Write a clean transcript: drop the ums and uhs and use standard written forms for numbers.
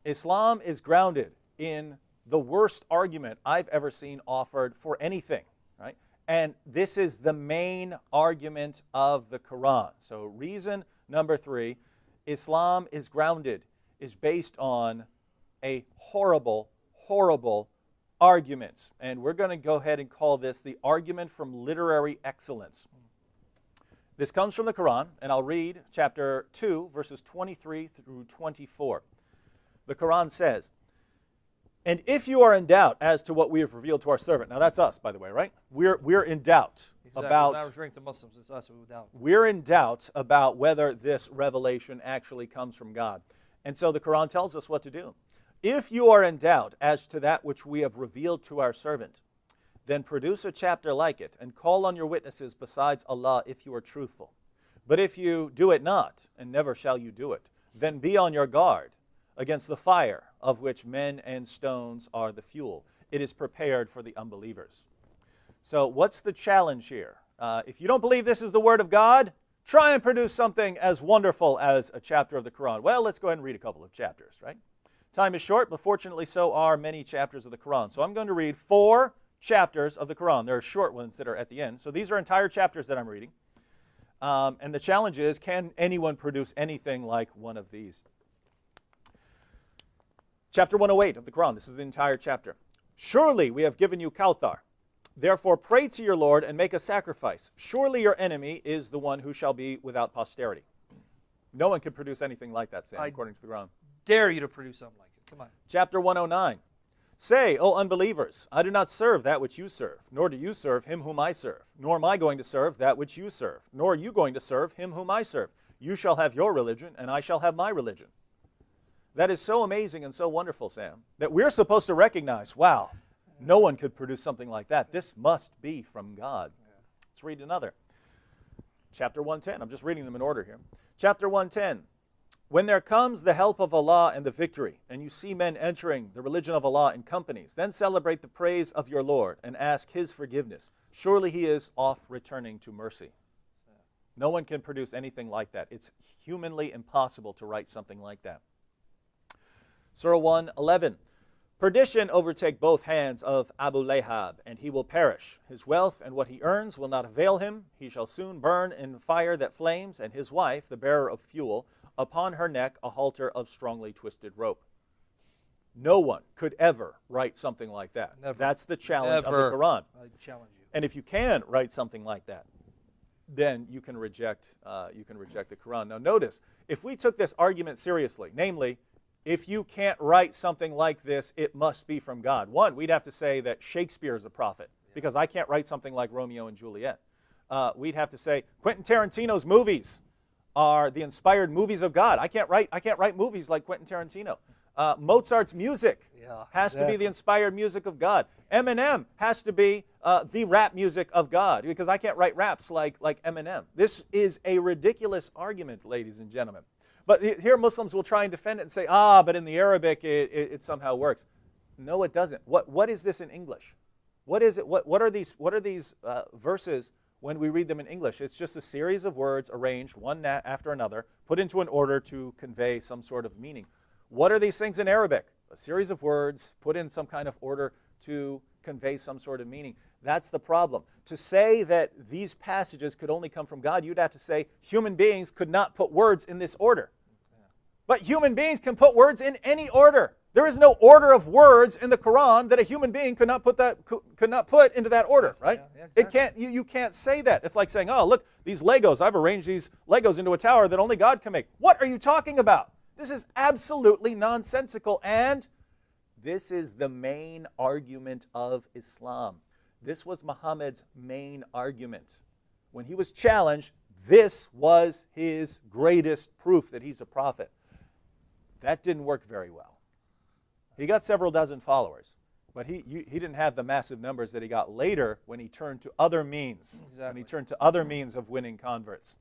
Islam is grounded in the worst argument I've ever seen offered for anything, right? And this is the main argument of the Quran. So reason number 3, Islam is grounded, is based on a horrible, horrible argument. And we're going to go ahead and call this the argument from literary excellence. This comes from the Quran, and I'll read chapter 2, verses 23 through 24. The Quran says, "And if you are in doubt as to what we have revealed to our servant," now that's us, by the way, right? We're in doubt about. It's not referring to Muslims. It's us who doubt. We're in doubt about whether this revelation actually comes from God, and so the Quran tells us what to do. If you are in doubt as to that which we have revealed to our servant, then produce a chapter like it and call on your witnesses besides Allah if you are truthful. But if you do it not, and never shall you do it, then be on your guard against the fire of which men and stones are the fuel. It is prepared for the unbelievers. So what's the challenge here? If you don't believe this is the word of God, try and produce something as wonderful as a chapter of the Quran. Well, let's go ahead and read a couple of chapters, right? Time is short, but fortunately so are many chapters of the Quran. So I'm going to read 4 chapters of the Quran. There are short ones that are at the end. So these are entire chapters that I'm reading. And the challenge is, can anyone produce anything like one of these? Chapter 108 of the Quran. This is the entire chapter. "Surely we have given you Kawthar. Therefore pray to your Lord and make a sacrifice. Surely your enemy is the one who shall be without posterity." No one can produce anything like that, Sam, according to the Quran. Dare you to produce something like it. Come on. Chapter 109. "Say, O unbelievers, I do not serve that which you serve, nor do you serve him whom I serve, nor am I going to serve that which you serve, nor are you going to serve him whom I serve. You shall have your religion, and I shall have my religion." That is so amazing and so wonderful, Sam, that we're supposed to recognize, wow, no one could produce something like that. This must be from God. Let's read another. Chapter 110. I'm just reading them in order here. Chapter 110. "When there comes the help of Allah and the victory, and you see men entering the religion of Allah in companies, then celebrate the praise of your Lord and ask His forgiveness. Surely He is oft returning to mercy." No one can produce anything like that. It's humanly impossible to write something like that. Surah 111. "Perdition overtake both hands of Abu Lahab, and he will perish. His wealth and what he earns will not avail him. He shall soon burn in fire that flames, and his wife, the bearer of fuel, upon her neck a halter of strongly twisted rope." No one could ever write something like that. Never. That's the challenge of Never. the Quran. I challenge you. And if you can write something like that, then you can reject the Quran. Now notice, if we took this argument seriously, namely, if you can't write something like this, it must be from God. One, we'd have to say that Shakespeare is a prophet, because I can't write something like Romeo and Juliet. We'd have to say Quentin Tarantino's movies are the inspired movies of God. I can't write movies like Quentin Tarantino. Mozart's music has to be the inspired music of God. Eminem has to be the rap music of God, because I can't write raps like Eminem. This is a ridiculous argument, ladies and gentlemen. But here Muslims will try and defend it and say, but in the Arabic it somehow works. No, it doesn't. What is this in English? What is it? What are these verses when we read them in English? It's just a series of words arranged one after another, put into an order to convey some sort of meaning. What are these things in Arabic? A series of words put in some kind of order to convey some sort of meaning. That's the problem. To say that these passages could only come from God, you'd have to say human beings could not put words in this order. But human beings can put words in any order. There is no order of words in the Quran that a human being could not put into that order, right? Yeah, exactly. You can't say that. It's like saying, oh, look, these Legos, I've arranged these Legos into a tower that only God can make. What are you talking about? This is absolutely nonsensical, and this is the main argument of Islam. This was Muhammad's main argument. When he was challenged, this was his greatest proof that he's a prophet. That didn't work very well. He got several dozen followers, but he didn't have the massive numbers that he got later when he turned to other means. Exactly. When he turned to other means of winning converts.